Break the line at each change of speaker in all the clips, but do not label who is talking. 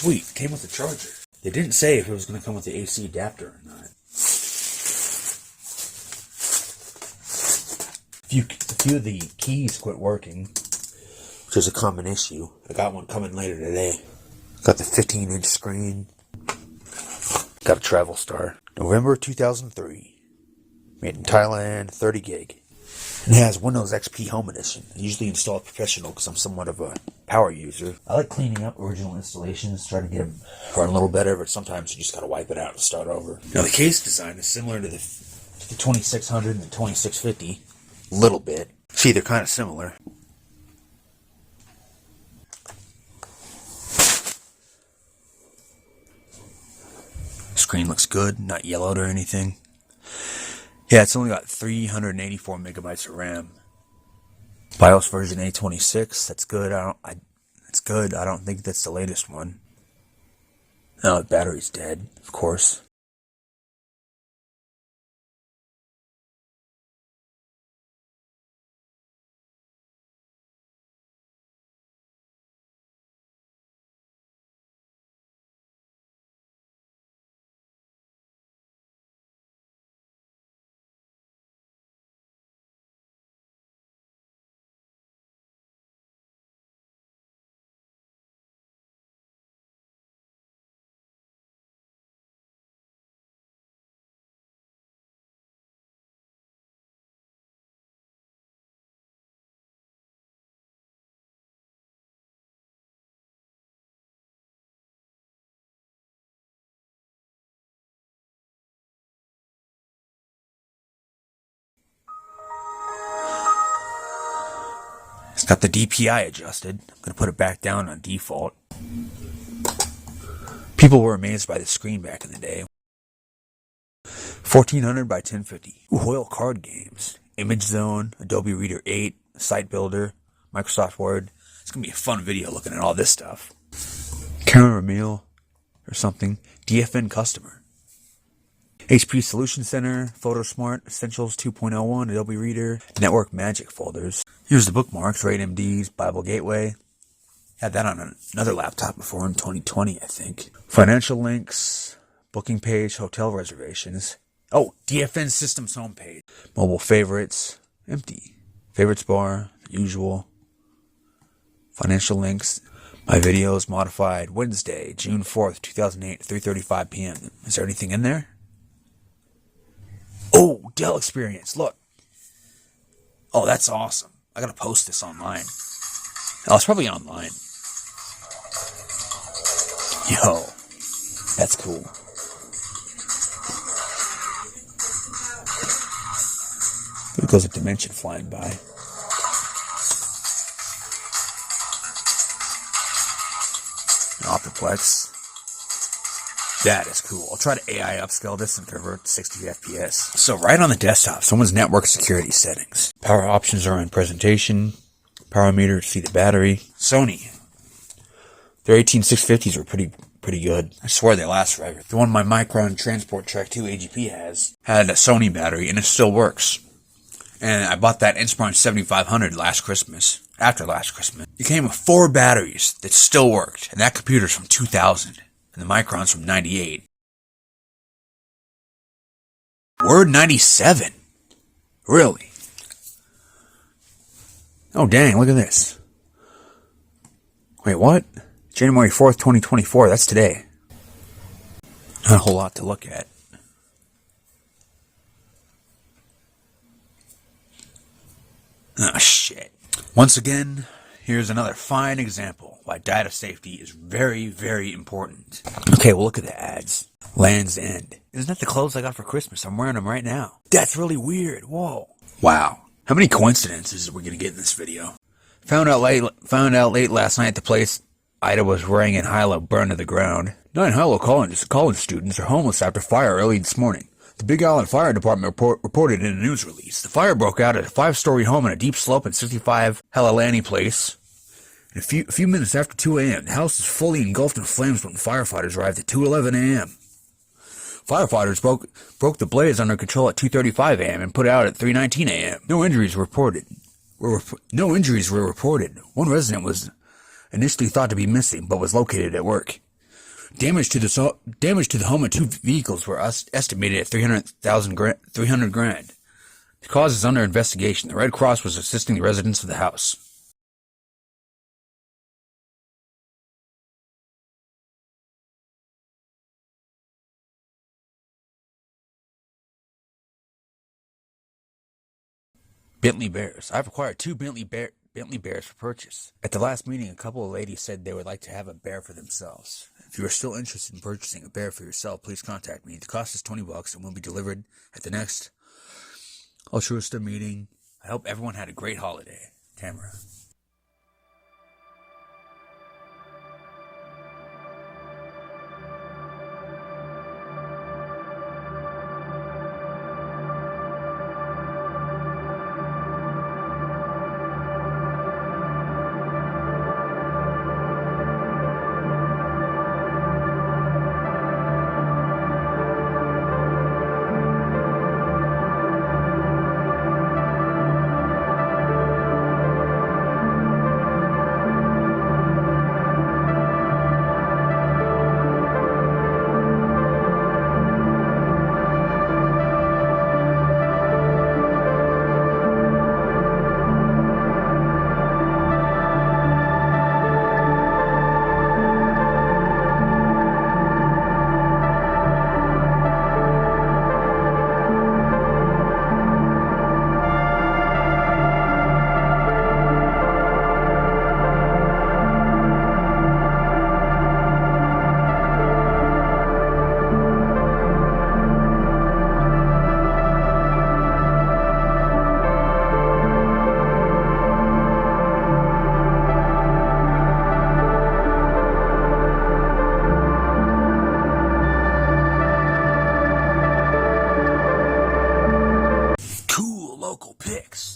sweet. Came with a charger. They didn't say if it was going to come with the AC adapter or not. A few of the keys quit working, which is a common issue. I got one coming later today. Got the 15-inch screen. Got a travel star. November 2003. Made in Thailand, 30 gig. And it has Windows XP Home Edition. I usually install it professional because I'm somewhat of a power user. I like cleaning up original installations, try to get them run a little better, but sometimes you just gotta wipe it out and start over. Now the case design is similar to the 2600 and the 2650. A little bit. See, they're kind of similar. Screen looks good, not yellowed or anything. Yeah, it's only got 384 megabytes of RAM. BIOS version A26. That's good. That's good. I don't think that's the latest one. No, the battery's dead, of course. It's got the DPI adjusted. I'm going to put it back down on default. People were amazed by the screen back in the day. 1400 by 1050. Hoyle card games. Image Zone, Adobe Reader 8, Site Builder, Microsoft Word. It's going to be a fun video looking at all this stuff. Camera Meal or something. DFN Customer. HP Solution Center, PhotoSmart, Essentials 2.01, Adobe Reader, Network Magic folders. Here's the bookmarks, RateMDs, Bible Gateway. Had that on another laptop before in 2020, I think. Financial links, booking page, hotel reservations. Oh, DFN Systems homepage. Mobile favorites, empty. Favorites bar, usual. Financial links. My videos modified Wednesday, June 4th, 2008, 3:35 p.m. Is there anything in there? Oh, Dell Experience, look. Oh, that's awesome. I gotta post this online. Oh, it's probably online. Yo, that's cool. There goes a dimension flying by. An Optiplex. That is cool. I'll try to AI upscale this and convert to 60 FPS. So right on the desktop, someone's network security settings. Power options are in presentation. Power meter to see the battery. Sony. Their 18650s were pretty good. I swear they last forever. The one my Micron Transport Track 2 AGP has had a Sony battery and it still works. And I bought that Inspiron 7500 last Christmas. After last Christmas. It came with 4 batteries that still worked. And that computer's from 2000. And the Micron's from 98. Word 97. Really? Oh dang, look at this. Wait, what? January 4th, 2024, that's today. Not a whole lot to look at. Ah, shit. Once again, here's another fine example why data safety is very, very important. Okay, well look at the ads. Land's End. Isn't that the clothes I got for Christmas? I'm wearing them right now. That's really weird. Whoa. Wow. How many coincidences are we going to get in this video? Found out late last night the place Ida was wearing in Hilo burned to the ground. 9 Hilo college students are homeless after fire early this morning. The Big Island Fire Department reported in a news release. The fire broke out at a 5-story home on a deep slope in 65 Helilani Place. And a few minutes after 2 a.m., the house was fully engulfed in flames when firefighters arrived at 2:11 a.m. Firefighters broke the blaze under control at 2:35 a.m. and put it out at 3:19 a.m. No injuries were reported. One resident was initially thought to be missing, but was located at work. Damage to the home and two vehicles were estimated at $300 grand. The cause is under investigation. The Red Cross was assisting the residents of the house. Bentley Bears. I've acquired two Bentley Bears for purchase. At the last meeting, a couple of ladies said they would like to have a bear for themselves. If you are still interested in purchasing a bear for yourself, please contact me. The cost is $20 and will be delivered at the next altruista meeting. I hope everyone had a great holiday. Tamara. Local pics.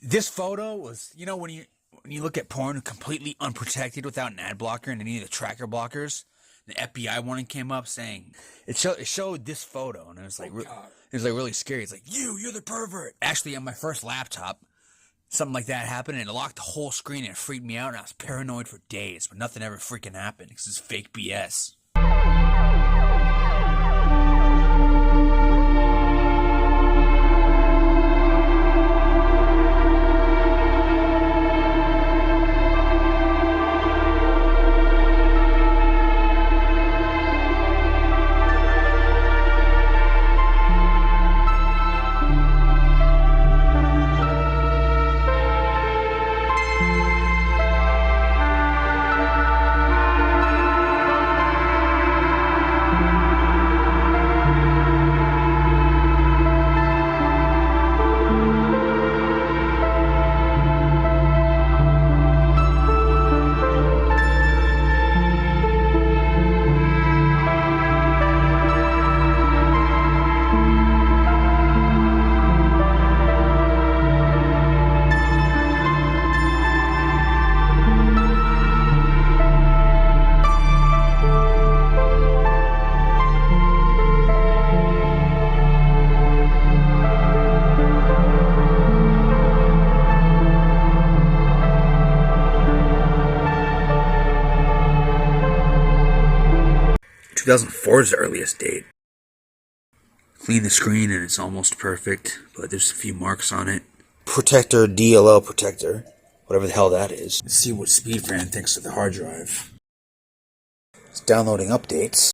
This photo was, when you look at porn completely unprotected without an ad blocker and any of the tracker blockers, the FBI warning came up saying it showed this photo, and it was like really scary. It's like you're the pervert. Actually, on my first laptop, something like that happened, and it locked the whole screen, and it freaked me out, and I was paranoid for days, but nothing ever freaking happened because it's fake BS. 2004 is the earliest date. Clean the screen and it's almost perfect, but there's a few marks on it. Protector, DLL protector, whatever the hell that is. Let's see what SpeedFan thinks of the hard drive. It's downloading updates.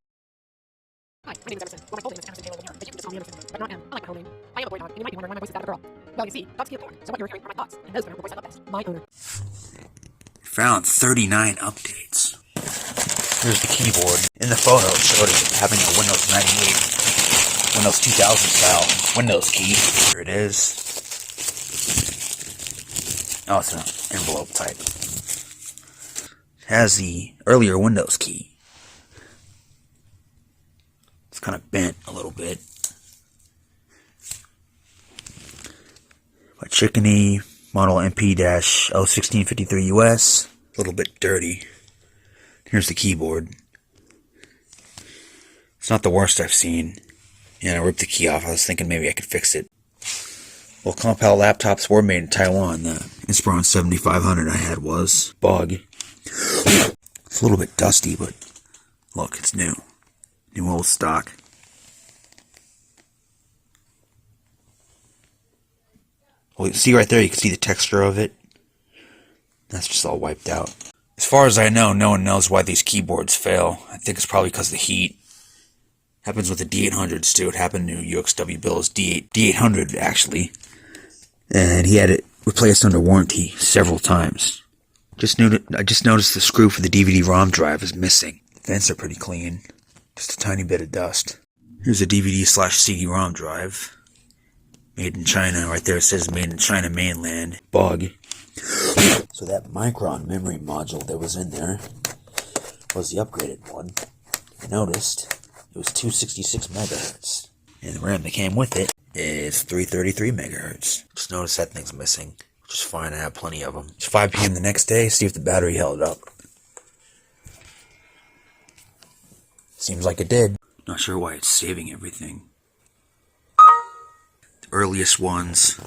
Hi, my name is Emerson. Well, my full name is Emerson Taylor Lemire, but you can just call me Emerson. But not M. I like my whole name. I am a boy dog, and you might be wondering why my voice is that of a girl. Well, you see, dogs can't talk, so what you're hearing are my thoughts, and those are the voice I love best. My owner.
Found 39 updates. Here's the keyboard. In the photo, it showed it having a Windows 98, Windows 2000 style Windows key. Here it is. Oh, it's an envelope type. It has the earlier Windows key. It's kind of bent a little bit. By Chickeny, model MP-01653 US. A little bit dirty. Here's the keyboard. It's not the worst I've seen. Yeah, I ripped the key off. I was thinking maybe I could fix it. Well, Compal laptops were made in Taiwan. The Inspiron 7500 I had was. Bug. It's a little bit dusty, but look, it's new. New old stock. Well, you see right there, you can see the texture of it. That's just all wiped out. As far as I know, no one knows why these keyboards fail. I think it's probably because of the heat. Happens with the D800s too. It happened to UXW Bill's D800 actually. And he had it replaced under warranty several times. I just noticed the screw for the DVD-ROM drive is missing. The vents are pretty clean. Just a tiny bit of dust. Here's a DVD/CD-ROM drive. Made in China. Right there it says made in China mainland. Bug. So that Micron memory module that was in there was the upgraded one. I noticed it was 266 megahertz. And the RAM that came with it is 333 megahertz. Just noticed that thing's missing. Which is fine, I have plenty of them. It's 5 p.m. the next day, see if the battery held up. Seems like it did. Not sure why it's saving everything. The earliest ones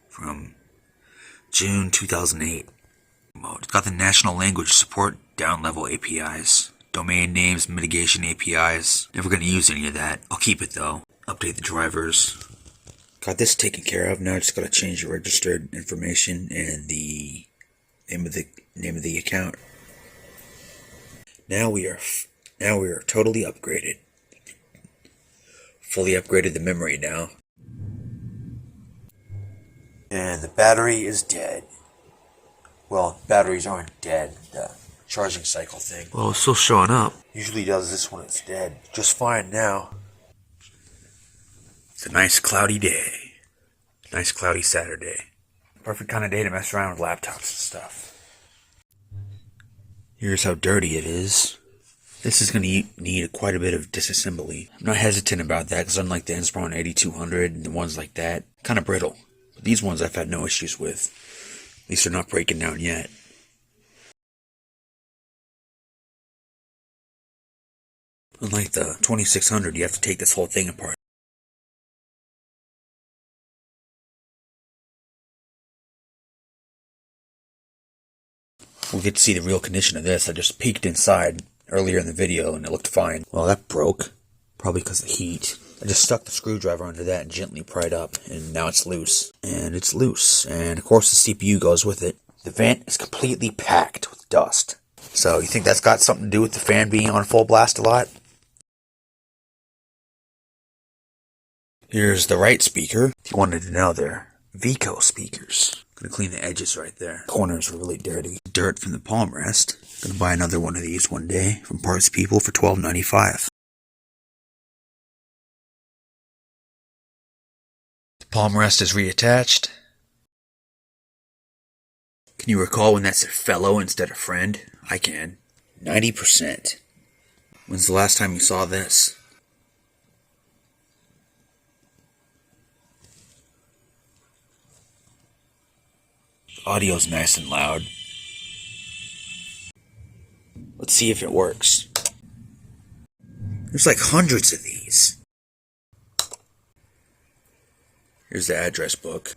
from June 2008. It's got the national language support down level APIs. Domain names, mitigation APIs. Never going to use any of that. I'll keep it though. Update the drivers. Got this taken care of. Now I just got to change the registered information and the name of the account. Now we are totally upgraded. Fully upgraded the memory now. And the battery is dead. Well, batteries aren't dead. The charging cycle thing. Well, it's still showing up. Usually does this when it's dead. Just fine now. It's a nice cloudy day. Nice cloudy Saturday. Perfect kind of day to mess around with laptops and stuff. Here's how dirty it is. This is going to need quite a bit of disassembly. I'm not hesitant about that because unlike the Inspiron 8200 and the ones like that, kind of brittle. But these ones I've had no issues with. At least they're not breaking down yet. Unlike the 2600, you have to take this whole thing apart. We'll get to see the real condition of this. I just peeked inside earlier in the video and it looked fine. Well, that broke. Probably because of the heat. I just stuck the screwdriver under that and gently pried up, and now it's loose. And it's loose. And of course the CPU goes with it. The vent is completely packed with dust. So you think that's got something to do with the fan being on full blast a lot? Here's the right speaker. If you wanted to know, they're Vico speakers. Gonna clean the edges right there. Corners are really dirty. Dirt from the palm rest. Gonna buy another one of these one day from Parts People for $12.95. The palm rest is reattached. Can you recall when that said fellow instead of friend? I can. 90%. When's the last time you saw this? Audio's nice and loud. Let's see if it works. There's like hundreds of these. Here's the address book.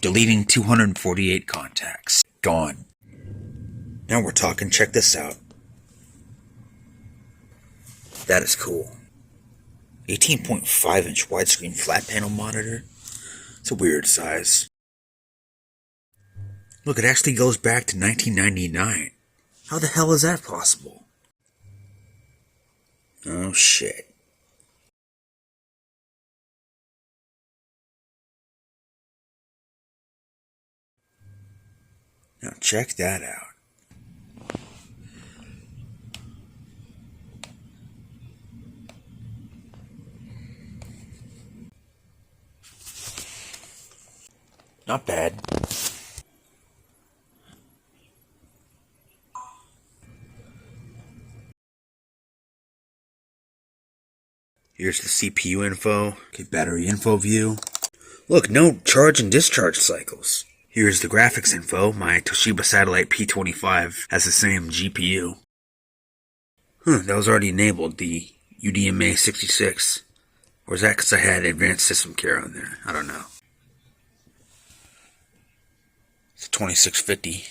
Deleting 248 contacts. Gone. Now we're talking. Check this out. That is cool. 18.5-inch widescreen flat panel monitor. It's a weird size. Look, it actually goes back to 1999. How the hell is that possible? Oh shit. Now check that out. Not bad. Here's the CPU info. Okay, battery info view. Look, no charge and discharge cycles. Here's the graphics info. My Toshiba Satellite P25 has the same GPU. That was already enabled, the UDMA 66. Or is that because I had advanced system care on there? I don't know. It's a 2650.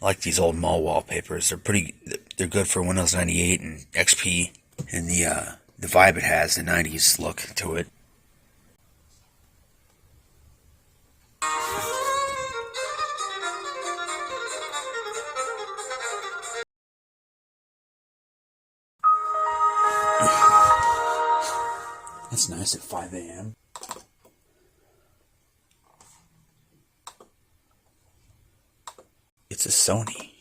I like these old mall wallpapers. They're good for Windows 98 and XP. And the vibe it has, the 90s look to it. That's nice at 5 a.m. It's a Sony.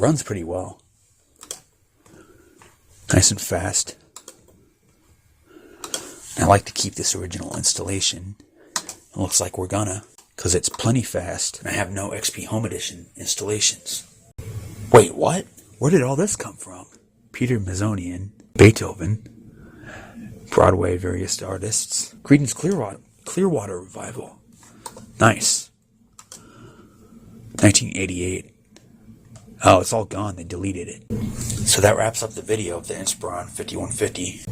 Runs pretty well. Nice and fast. I like to keep this original installation. It looks like we're gonna, because it's plenty fast, and I have no XP Home Edition installations. Wait, what? Where did all this come from? Peter Mazonian, Beethoven, Broadway, various artists. Creedence Clearwater Revival. Nice. 1988. Oh, it's all gone. They deleted it. So that wraps up the video of the Inspiron 5150.